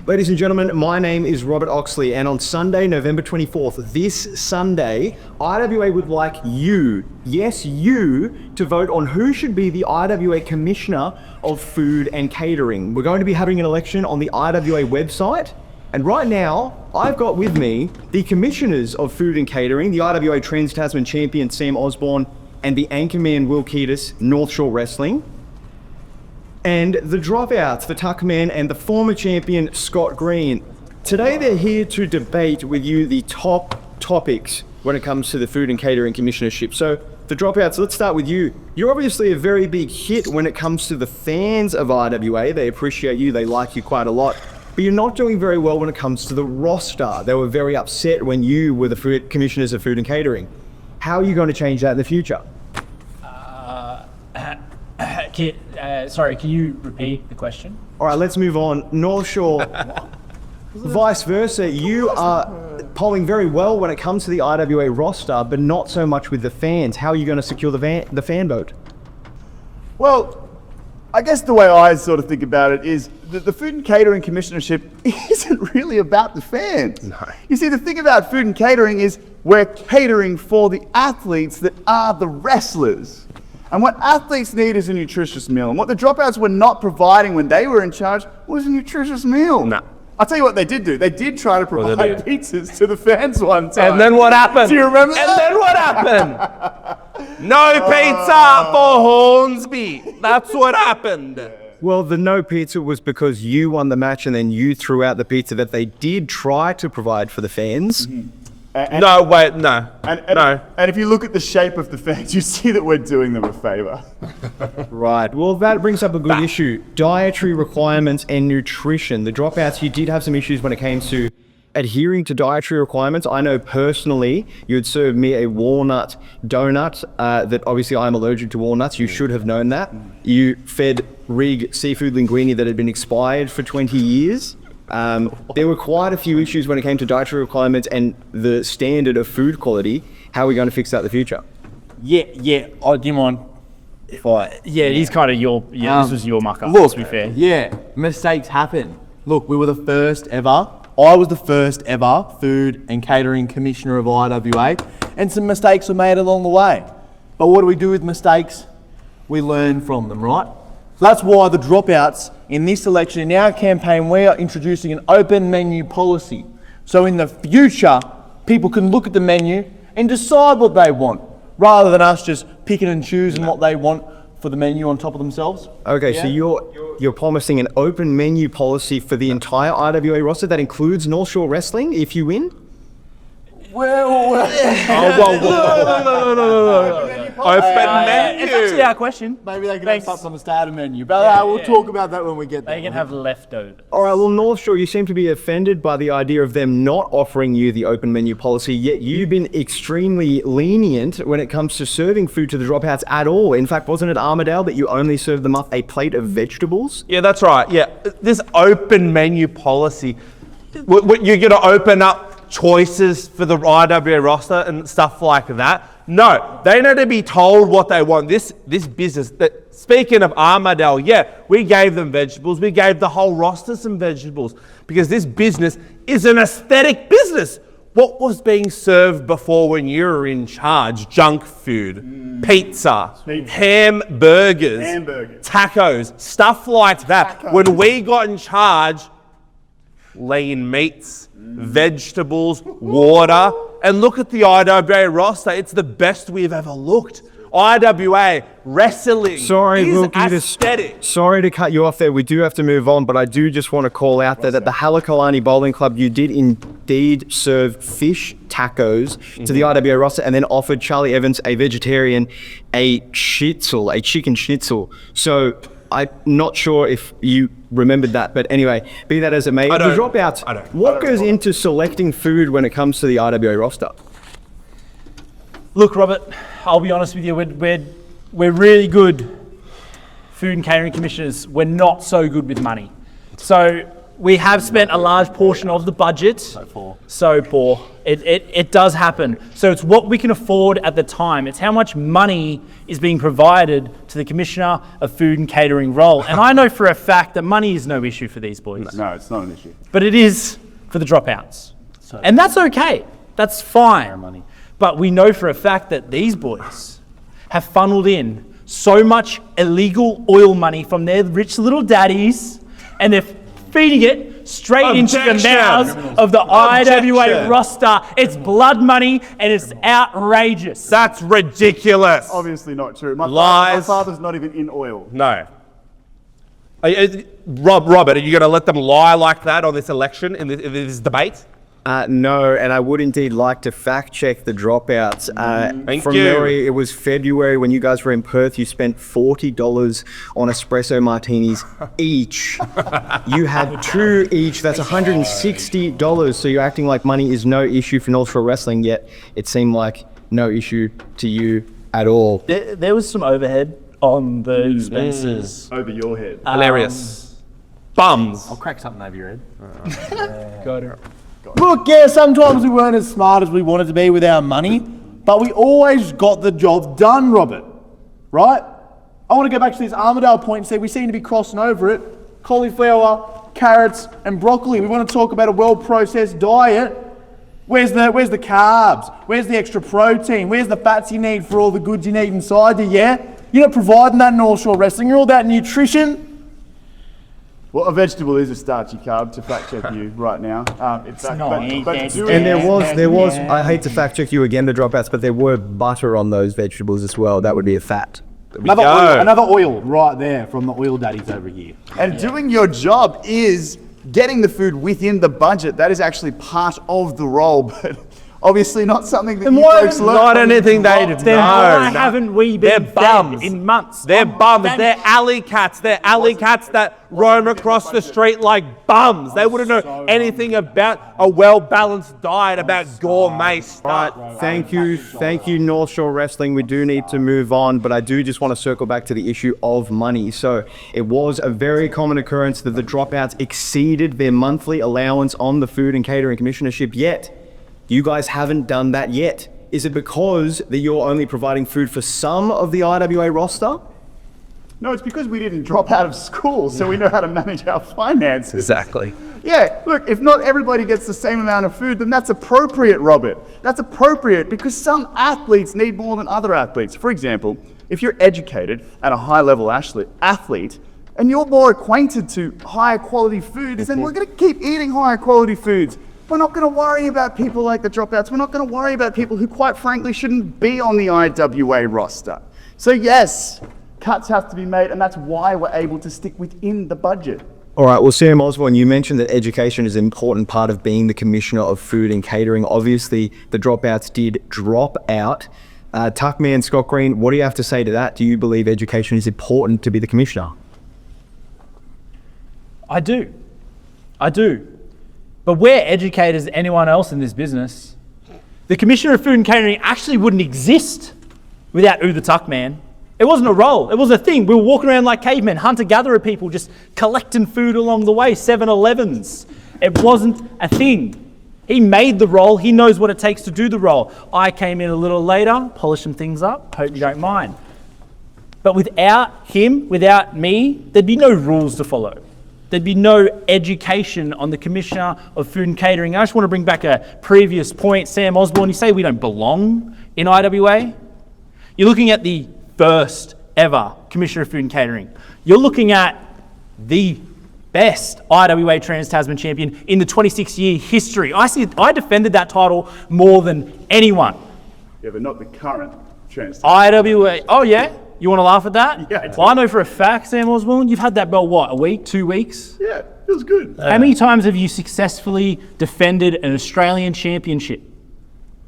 Ladies and gentlemen, my name is Robert Oxley, and on Sunday, November 24th, this Sunday, IWA would like you, yes you, to vote on who should be the IWA Commissioner of Food and Catering. We're going to be having an election on the IWA website, and right now, I've got with me the Commissioners of Food and Catering, the IWA Trans-Tasman Champion Sam Osborne, and the Anchorman Will Keatis, North Shore Wrestling. And the Dropouts, the Tuckman, and the former champion, Scott Green. Today they're here to debate with you the top topics when it comes to the Food and Catering Commissionership. So, the Dropouts, let's start with you. You're obviously a very big hit when it comes to the fans of IWA. They appreciate you, they like you quite a lot. But you're not doing very well when it comes to the roster. They were very upset when you were the Commissioners of Food and Catering. How are you going to change that in the future? Sorry, can you repeat the question? All right, let's move on. North Shore, vice versa. You are polling very well when it comes to the IWA roster, but not so much with the fans. How are you going to secure the fan vote? Well, I guess the way I sort of think about it is that the Food and Catering Commissionership isn't really about the fans. No. You see, the thing about food and catering is we're catering for the athletes that are the wrestlers. And what athletes need is a nutritious meal. And what the Dropouts were not providing when they were in charge was a nutritious meal. No. I'll tell you what they did do. They did try to provide pizzas to the fans one time. And then what happened? Do you remember that? And then what happened? No pizza for Hornsby. That's what happened. Well, the no pizza was because you won the match and then you threw out the pizza that they did try to provide for the fans. Mm-hmm. No. And if you look at the shape of the fans, you see that we're doing them a favour. Right. Well, that brings up a good issue. Dietary requirements and nutrition. The Dropouts, you did have some issues when it came to adhering to dietary requirements. I know personally you had served me a walnut donut that obviously I'm allergic to walnuts. You should have known that. You fed Rig seafood linguine that had been expired for 20 years. There were quite a few issues when it came to dietary requirements and the standard of food quality. How are we going to fix that in the future? Yeah. Oh, do you mind? Yeah, it is kind of your. Yeah, this was your muck up. Look, to be fair. Yeah, mistakes happen. Look, we were the first ever. I was the first ever Food and Catering Commissioner of IWA, and some mistakes were made along the way. But what do we do with mistakes? We learn from them, right? So that's why the Dropouts in this election, in our campaign, we are introducing an open menu policy. So in the future, people can look at the menu and decide what they want, rather than us just picking and choosing what they want for the menu on top of themselves. Okay, so you're promising an open menu policy for the entire IWA roster that includes North Shore Wrestling if you win? No. Open menu. It's actually our question. Maybe they can have something on the starter menu, but we'll talk about that when we get there. They can have leftovers. All right, well, North Shore, you seem to be offended by the idea of them not offering you the open menu policy, yet you've been extremely lenient when it comes to serving food to the Dropouts at all. In fact, wasn't it Armidale that you only served them up a plate of vegetables? Yeah, that's right. Yeah, this open menu policy, you're going to open up choices for the IWA roster and stuff like that. No, they need to be told what they want. This business, speaking of Armidale, yeah, we gave them vegetables. We gave the whole roster some vegetables because this business is an aesthetic business. What was being served before when you were in charge? Junk food, pizza, hamburgers, tacos, stuff like that. When we got in charge, lean meats, vegetables, water, and look at the IWA roster. It's the best we've ever looked. IWA wrestling is aesthetic. Sorry to cut you off there. We do have to move on, but I do just want to call out that at the Halakalani Bowling Club, you did indeed serve fish tacos to the IWA roster and then offered Charlie Evans, a vegetarian, a chicken schnitzel. So I'm not sure if you remembered that, but anyway, be that as it may, the Dropouts, what goes into selecting food when it comes to the IWA roster? Look, Robert, I'll be honest with you, we're really good food and catering commissioners. We're not so good with money. So We have spent a large portion of the budget. So poor. It does happen. So it's what we can afford at the time. It's how much money is being provided to the Commissioner of Food and Catering role. And I know for a fact that money is no issue for these boys. No, it's not an issue. But it is for the dropouts. And that's okay. That's fine. But we know for a fact that these boys have funneled in so much illegal oil money from their rich little daddies, and they're feeding it straight into the mouths of the IWA roster. It's blood money, and it's outrageous. That's ridiculous. Obviously not true. Lies. My father's not even in oil. No. Robert, are you going to let them lie like that on this election, in this debate? No, and I would indeed like to fact check the dropouts. Thank From you. memory, it was February when you guys were in Perth. You spent $40 on espresso martinis each. You had 2 each. That's $160. So you're acting like money is no issue for North Shore Wrestling, yet it seemed like no issue to you at all. There was some overhead on the expenses. Over your head. Hilarious. Bums. I'll crack something over your head. Got it. Look, yeah, sometimes we weren't as smart as we wanted to be with our money, but we always got the job done, Robert. Right? I want to go back to this Armadale point and say we seem to be crossing over it. Cauliflower, carrots, and broccoli. We want to talk about a well-processed diet. Where's the carbs? Where's the extra protein? Where's the fats you need for all the goods you need inside you, yeah? You're not providing that in North Shore Wrestling. You're all about nutrition. Well, a vegetable is a starchy carb, to fact check you right now. In fact, And there was, I hate to fact check you again, the dropouts, but there were butter on those vegetables as well. That would be a fat. Another oil right there from the oil daddies over here. And doing your job is getting the food within the budget. That is actually part of the role, but obviously not something that you folks learn. Not anything they Then why haven't we been They're bums. fed in months? They're bums. They're alley cats. They're alley cats that roam across the street like bums. They wouldn't know anything about a well-balanced diet, about gourmet stuff. Thank you, North Shore Wrestling. We do need to move on, but I do just want to circle back to the issue of money. So it was a very common occurrence that the dropouts exceeded their monthly allowance on the Food and Catering Commissionership, yet you guys haven't done that yet. Is it because that you're only providing food for some of the IWA roster? No, it's because we didn't drop out of school, so we know how to manage our finances. Exactly. Yeah, look, if not everybody gets the same amount of food, then that's appropriate, Robert. That's appropriate because some athletes need more than other athletes. For example, if you're educated and a high-level athlete, and you're more acquainted to higher quality foods, then we're going to keep eating higher quality foods. We're not going to worry about people like the dropouts. We're not going to worry about people who, quite frankly, shouldn't be on the IWA roster. So yes, cuts have to be made, and that's why we're able to stick within the budget. All right, well, Sam Osborne, you mentioned that education is an important part of being the Commissioner of Food and Catering. Obviously, the dropouts did drop out. Tuckman, Scott Green, what do you have to say to that? Do you believe education is important to be the Commissioner? I do. But we're educated as anyone else in this business. The Commissioner of Food and Catering actually wouldn't exist without the Tuckman. It wasn't a role, it was a thing. We were walking around like cavemen, hunter-gatherer people, just collecting food along the way, 7-Elevens. It wasn't a thing. He made the role, he knows what it takes to do the role. I came in a little later, polished some things up, hope you don't mind. But without him, without me, there'd be no rules to follow. There'd be no education on the Commissioner of Food and Catering. I just want to bring back a previous point. Sam Osborne, you say we don't belong in IWA? You're looking at the first ever Commissioner of Food and Catering. You're looking at the best IWA Trans-Tasman champion in the 26-year history. I defended that title more than anyone. Yeah, but not the current trans. IWA, oh yeah? You want to laugh at that? Yeah, I do. Well, I know for a fact, Sam Osborne, you've had that belt, what, a week, 2 weeks? Yeah, feels good. How many times have you successfully defended an Australian championship?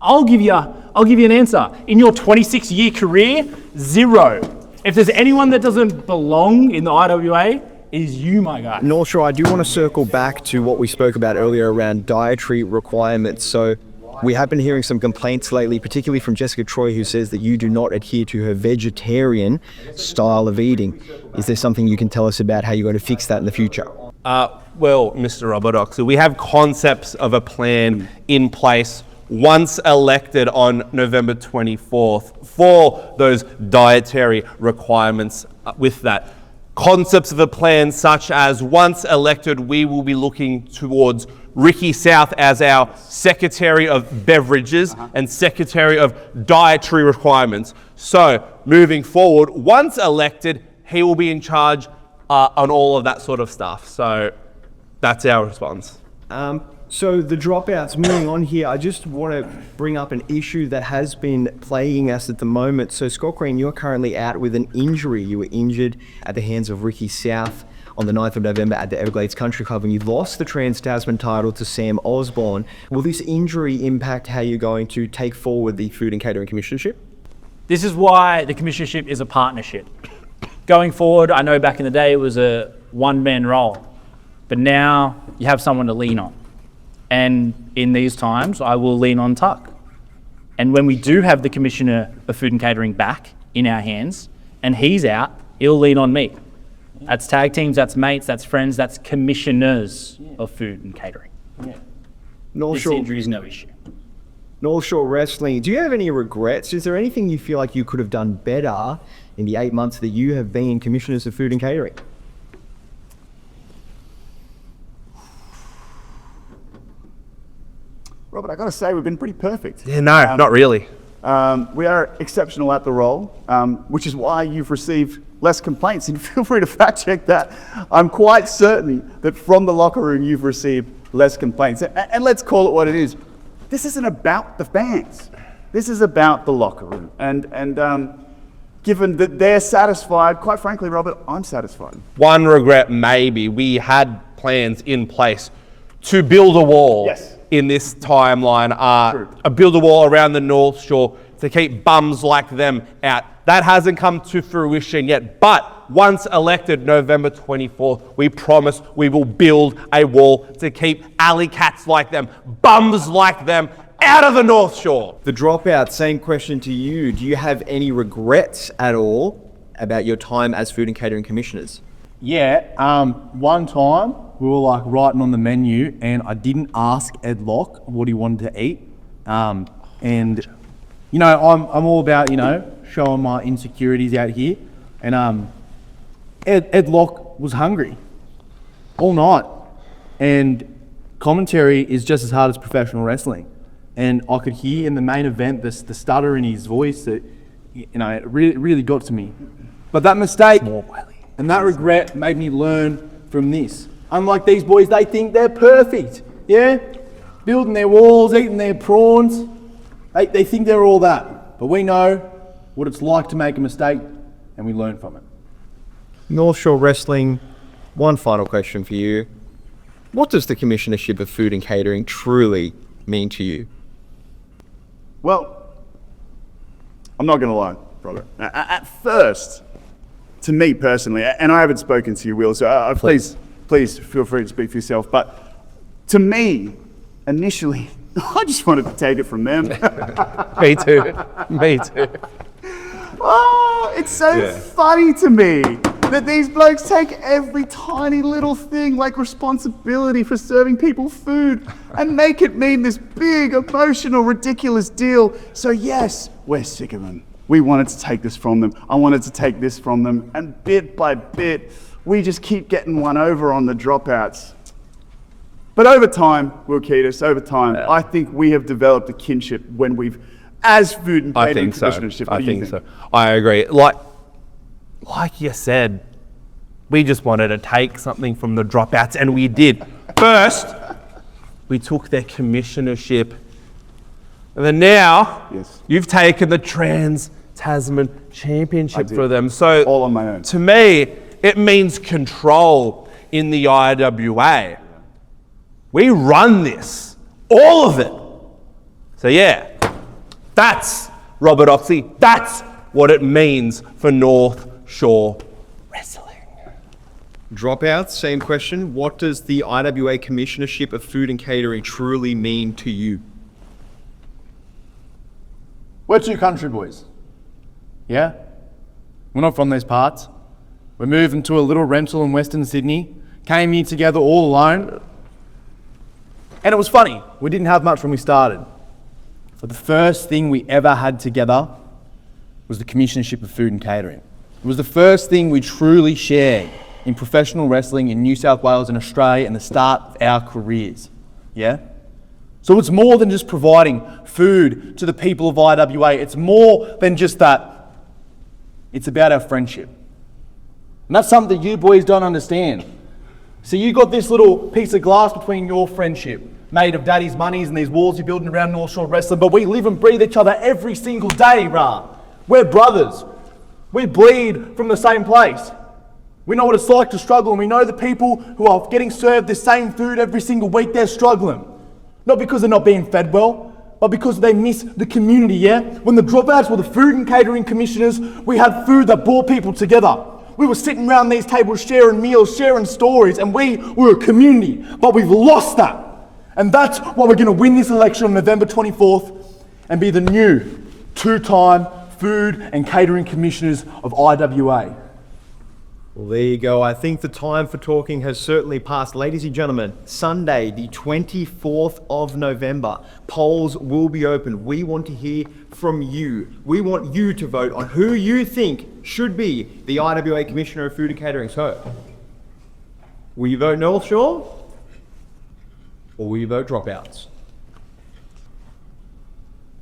I'll give you an answer. In your 26-year career, 0. If there's anyone that doesn't belong in the IWA, it is you, my guy. North Shore, I do want to circle back to what we spoke about earlier around dietary requirements. So we have been hearing some complaints lately, particularly from Jessica Troy, who says that you do not adhere to her vegetarian style of eating. Is there something you can tell us about how you're going to fix that in the future? well, Mr. Robert Oxley, we have concepts of a plan in place once elected on November 24th for those dietary requirements with that. Concepts of a plan such as once elected, we will be looking towards Ricky South as our Secretary of Beverages and Secretary of Dietary Requirements. So moving forward, once elected, he will be in charge on all of that sort of stuff. So that's our response. So the dropouts, moving on here, I just want to bring up an issue that has been plaguing us at the moment. So Scott Green, you're currently out with an injury. You were injured at the hands of Ricky South on the 9th of November at the Everglades Country Club, and you lost the Trans-Tasman title to Sam Osborne. Will this injury impact how you're going to take forward the Food and Catering Commissionership? This is why the Commissionership is a partnership. Going forward, I know back in the day it was a one-man role, but now you have someone to lean on. And in these times, I will lean on Tuck. And when we do have the Commissioner of Food and Catering back in our hands, and he's out, he'll lean on me. That's tag teams, that's mates, that's friends, that's commissioners of food and catering. North This Shore, injury is no issue. North Shore Wrestling, do you have any regrets? Is there anything you feel like you could have done better in the 8 months that you have been Commissioners of Food and Catering? Robert, I got to say, we've been pretty perfect. Yeah, no, not really. We are exceptional at the role, which is why you've received less complaints. And feel free to fact check that. I'm quite certain that from the locker room you've received less complaints. And let's call it what it is. This isn't about the fans. This is about the locker room. And given that they're satisfied, quite frankly, Robert, I'm satisfied. One regret, maybe, we had plans in place to build a wall. Yes. In this timeline, True. build a wall around the North Shore to keep bums like them out. That hasn't come to fruition yet, but once elected November 24th, we promise we will build a wall to keep alley cats like them, bums like them, out of the North Shore. The dropout, same question to you. Do you have any regrets at all about your time as Food and Catering Commissioners? Yeah, one time we were like writing on the menu and I didn't ask Ed Locke what he wanted to eat. And, you know, I'm all about, you know, showing my insecurities out here. And Ed Locke was hungry all night. And commentary is just as hard as professional wrestling. And I could hear in the main event the stutter in his voice that, you know, it really got to me. But that mistake and that regret made me learn from this. Unlike these boys, they think they're perfect, yeah? Building their walls, eating their prawns. They think they're all that. But we know what it's like to make a mistake and we learn from it. North Shore Wrestling, one final question for you. What does the Commissionership of Food and Catering truly mean to you? Well, I'm not going to lie, Robert. At first, to me personally, and I haven't spoken to you, Will, so please feel free to speak for yourself. But to me, initially, I just wanted to take it from them. Me too. Me too. Oh, it's so funny to me that these blokes take every tiny little thing like responsibility for serving people food and make it mean this big, emotional, ridiculous deal. So yes, we're sick of them. We wanted to take this from them. I wanted to take this from them. And bit by bit, we just keep getting one over on the dropouts. But over time, Will Keatis, I think we have developed a kinship when we've, as Food and Catering Commissionership. I think so. I agree. Like you said, we just wanted to take something from the dropouts, and we did. First, we took their commissionership. And then now, you've taken the Trans-Tasman Championship for them. So all on my own. To me, it means control in the IWA. We run this, all of it. So yeah, that's Robert Oxley. That's what it means for North Shore Wrestling. Dropouts, same question. What does the IWA Commissionership of Food and Catering truly mean to you? We're two country boys, yeah? We're not from these parts. We're moving to a little rental in Western Sydney, came here together all alone. And it was funny, we didn't have much when we started. But the first thing we ever had together was the Commissionership of Food and Catering. It was the first thing we truly shared in professional wrestling in New South Wales and Australia and the start of our careers. Yeah? So it's more than just providing food to the people of IWA. It's more than just that. It's about our friendship. And that's something that you boys don't understand. So you got this little piece of glass between your friendship, made of daddy's monies and these walls you're building around North Shore Wrestling, but we live and breathe each other every single day, rah. We're brothers. We bleed from the same place. We know what it's like to struggle, and we know the people who are getting served the same food every single week, they're struggling. Not because they're not being fed well, but because they miss the community, yeah? When the dropouts were the food and catering commissioners, we had food that brought people together. We were sitting around these tables sharing meals, sharing stories, and we were a community, but we've lost that. And that's why we're going to win this election on November 24th and be the new 2-time Food and Catering Commissioners of IWA. Well, there you go. I think the time for talking has certainly passed. Ladies and gentlemen, Sunday, the 24th of November, polls will be open. We want to hear from you. We want you to vote on who you think should be the IWA Commissioner of Food and Catering. So, will you vote North Shore? Or will you vote Dropouts?